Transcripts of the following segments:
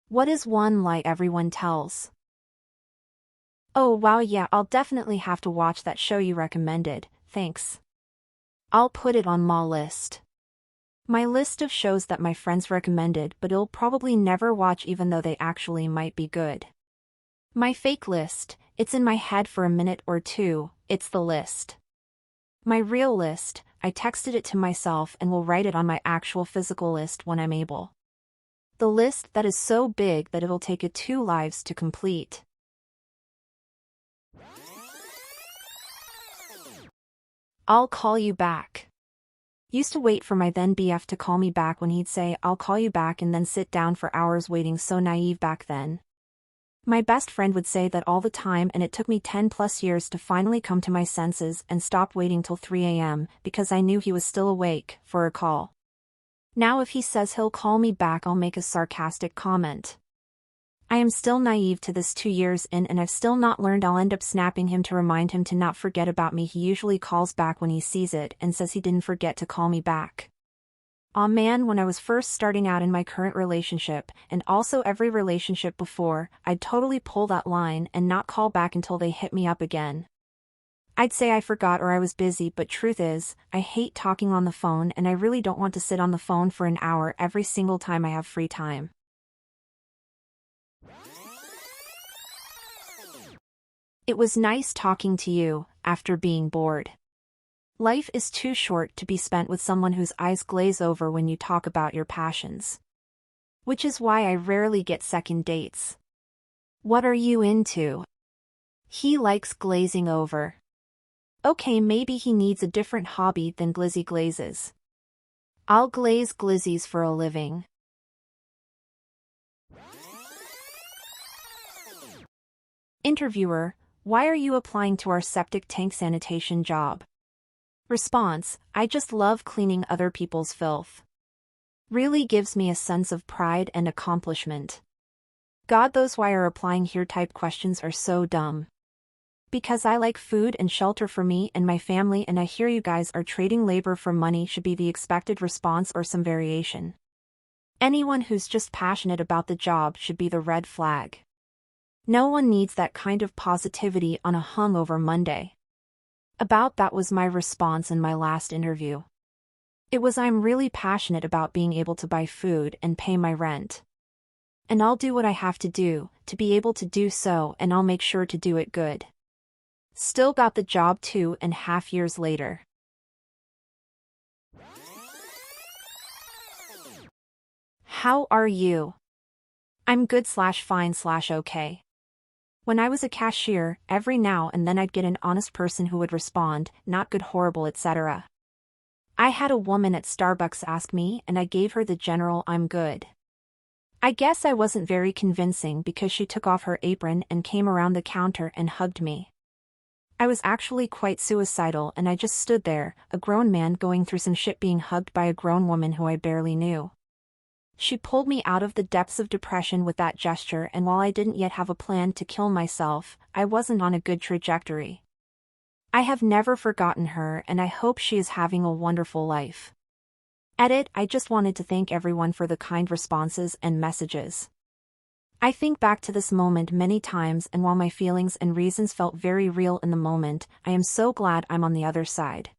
What is one lie everyone tells? Oh wow, yeah, I'll definitely have to watch that show you recommended, thanks. I'll put it on my list. My list of shows that my friends recommended but I'll probably never watch even though they actually might be good. My fake list, it's in my head for a minute or two, it's the list. My real list, I texted it to myself and will write it on my actual physical list when I'm able. The list that is so big that it'll take it 2 lives to complete. I'll call you back. Used to wait for my then BF to call me back when he'd say I'll call you back and then sit down for hours waiting, so naive back then. My best friend would say that all the time and it took me 10+ years to finally come to my senses and stop waiting till 3 a.m. because I knew he was still awake for a call. Now if he says he'll call me back I'll make a sarcastic comment. I am still naive to this 2 years in and I've still not learned. I'll end up snapping him to remind him to not forget about me. He usually calls back when he sees it and says he didn't forget to call me back. Aw man, when I was first starting out in my current relationship, and also every relationship before, I'd totally pull that line and not call back until they hit me up again. I'd say I forgot or I was busy, but truth is, I hate talking on the phone and I really don't want to sit on the phone for an hour every single time I have free time. It was nice talking to you, after being bored. Life is too short to be spent with someone whose eyes glaze over when you talk about your passions. Which is why I rarely get second dates. What are you into? He likes glazing over. Okay, maybe he needs a different hobby than glizzy glazes. I'll glaze glizzies for a living. Interviewer, why are you applying to our septic tank sanitation job? Response, I just love cleaning other people's filth. Really gives me a sense of pride and accomplishment. God, those why are applying here type questions are so dumb. Because I like food and shelter for me and my family, and I hear you guys are trading labor for money should be the expected response or some variation. Anyone who's just passionate about the job should be the red flag. No one needs that kind of positivity on a hungover Monday. About that was my response in my last interview. It was, I'm really passionate about being able to buy food and pay my rent. And I'll do what I have to do to be able to do so, and I'll make sure to do it good. Still got the job 2.5 years later. How are you? I'm good/fine/okay. When I was a cashier, every now and then I'd get an honest person who would respond, not good, horrible, etc. I had a woman at Starbucks ask me and I gave her the general I'm good. I guess I wasn't very convincing because she took off her apron and came around the counter and hugged me. I was actually quite suicidal and I just stood there, a grown man going through some shit, being hugged by a grown woman who I barely knew. She pulled me out of the depths of depression with that gesture, and while I didn't yet have a plan to kill myself, I wasn't on a good trajectory. I have never forgotten her and I hope she is having a wonderful life. Edit, I just wanted to thank everyone for the kind responses and messages. I think back to this moment many times, and while my feelings and reasons felt very real in the moment, I am so glad I'm on the other side.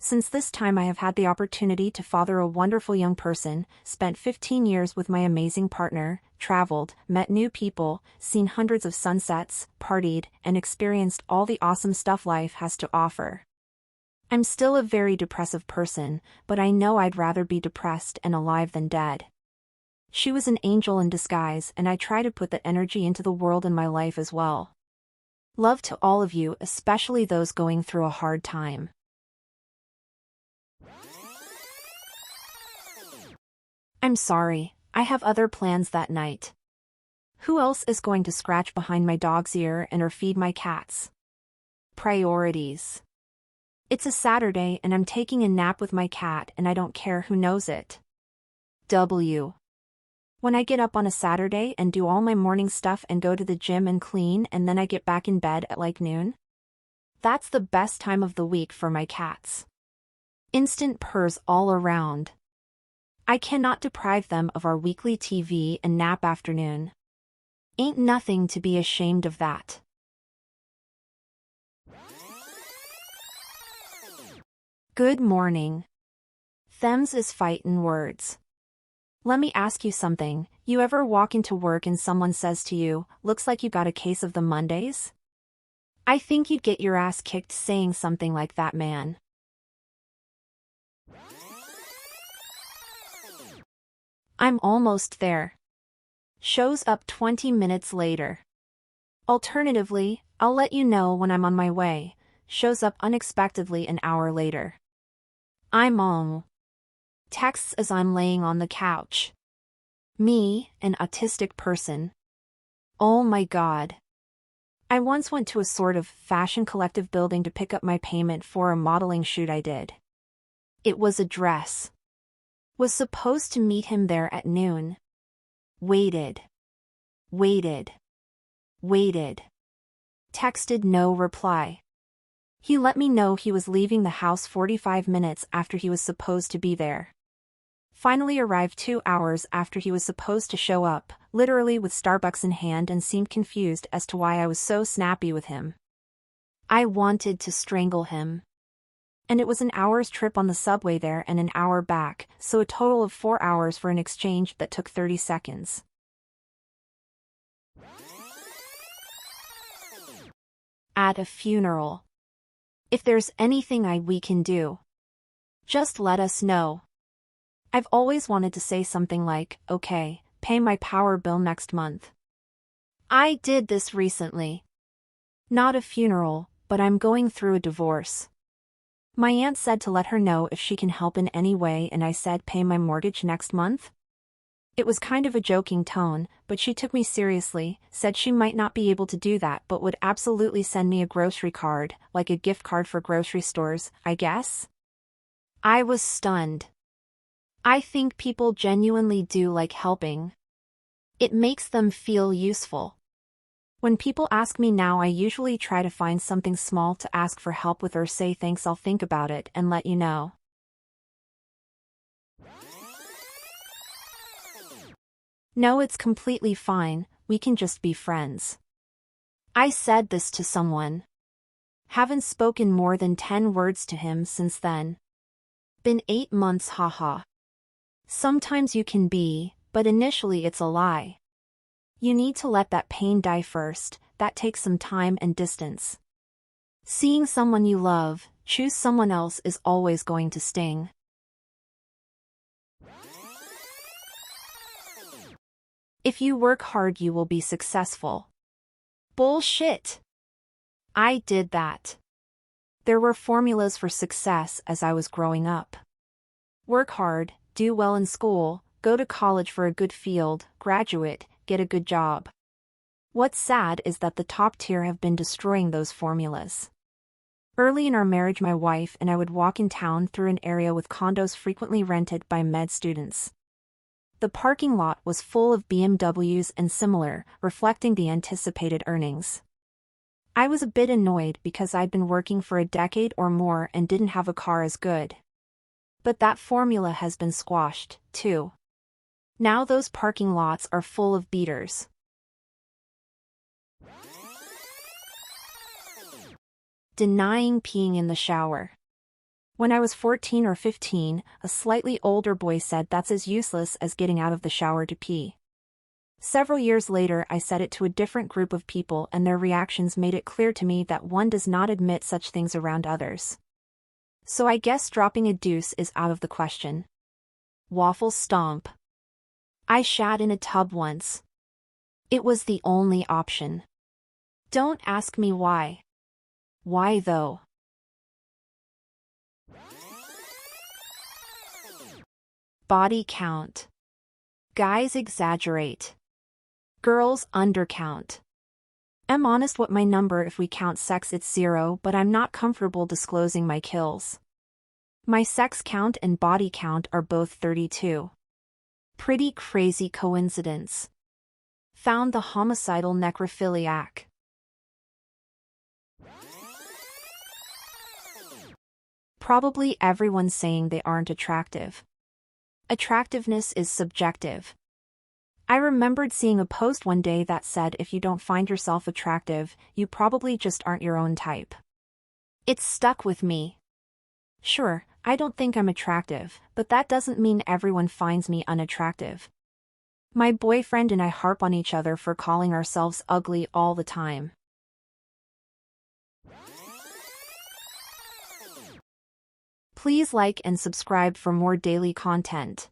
Since this time I have had the opportunity to father a wonderful young person, spent 15 years with my amazing partner, traveled, met new people, seen hundreds of sunsets, partied, and experienced all the awesome stuff life has to offer. I'm still a very depressive person, but I know I'd rather be depressed and alive than dead. She was an angel in disguise, and I try to put that energy into the world in my life as well. Love to all of you, especially those going through a hard time. I'm sorry, I have other plans that night. Who else is going to scratch behind my dog's ear and or feed my cats? Priorities. It's a Saturday and I'm taking a nap with my cat and I don't care who knows it. W. When I get up on a Saturday and do all my morning stuff and go to the gym and clean, and then I get back in bed at like noon. That's the best time of the week for my cats. Instant purrs all around. I cannot deprive them of our weekly TV and nap afternoon. Ain't nothing to be ashamed of that. Good morning. Thems is fightin' words. Let me ask you something, you ever walk into work and someone says to you, looks like you got a case of the Mondays? I think you'd get your ass kicked saying something like that, man. I'm almost there. Shows up 20 minutes later. Alternatively, I'll let you know when I'm on my way. Shows up unexpectedly an hour later. I'm on. Texts as I'm laying on the couch. Me, an autistic person. Oh my god. I once went to a sort of fashion collective building to pick up my payment for a modeling shoot I did. It was a dress. Was supposed to meet him there at noon. Waited. Texted no reply. He let me know he was leaving the house 45 minutes after he was supposed to be there. Finally arrived 2 hours after he was supposed to show up, literally with Starbucks in hand, and seemed confused as to why I was so snappy with him. I wanted to strangle him. And it was an hour's trip on the subway there and an hour back, so a total of 4 hours for an exchange that took 30 seconds. At a funeral. If there's anything we can do, just let us know. I've always wanted to say something like, okay, pay my power bill next month. I did this recently. Not a funeral, but I'm going through a divorce. My aunt said to let her know if she can help in any way, and I said pay my mortgage next month. It was kind of a joking tone, but she took me seriously, said she might not be able to do that but would absolutely send me a grocery card, like a gift card for grocery stores, I guess. I was stunned. I think people genuinely do like helping. It makes them feel useful. When people ask me now, I usually try to find something small to ask for help with or say thanks, I'll think about it and let you know. No, it's completely fine, we can just be friends. I said this to someone. Haven't spoken more than 10 words to him since then. Been 8 months, haha. Sometimes you can be, but initially it's a lie. You need to let that pain die first, that takes some time and distance. Seeing someone you love, choose someone else is always going to sting. If you work hard you will be successful. Bullshit. I did that. There were formulas for success as I was growing up. Work hard, do well in school, go to college for a good field, graduate, get a good job. What's sad is that the top tier have been destroying those formulas. Early in our marriage, my wife and I would walk in town through an area with condos frequently rented by med students. The parking lot was full of BMWs and similar, reflecting the anticipated earnings. I was a bit annoyed because I'd been working for a decade or more and didn't have a car as good. But that formula has been squashed, too. Now those parking lots are full of beaters. Denying peeing in the shower. When I was 14 or 15, a slightly older boy said that's as useless as getting out of the shower to pee. Several years later I said it to a different group of people and their reactions made it clear to me that one does not admit such things around others. So I guess dropping a deuce is out of the question. Waffle stomp. I shat in a tub once. It was the only option. Don't ask me why. Why though? Body count. Guys exaggerate. Girls undercount. I'm honest what my number, if we count sex it's 0, but I'm not comfortable disclosing my kills. My sex count and body count are both 32. Pretty crazy coincidence. Found the homicidal necrophiliac. Probably everyone saying they aren't attractive. Attractiveness is subjective. I remembered seeing a post one day that said if you don't find yourself attractive, you probably just aren't your own type. It stuck with me. Sure, I don't think I'm attractive, but that doesn't mean everyone finds me unattractive. My boyfriend and I harp on each other for calling ourselves ugly all the time. Please like and subscribe for more daily content.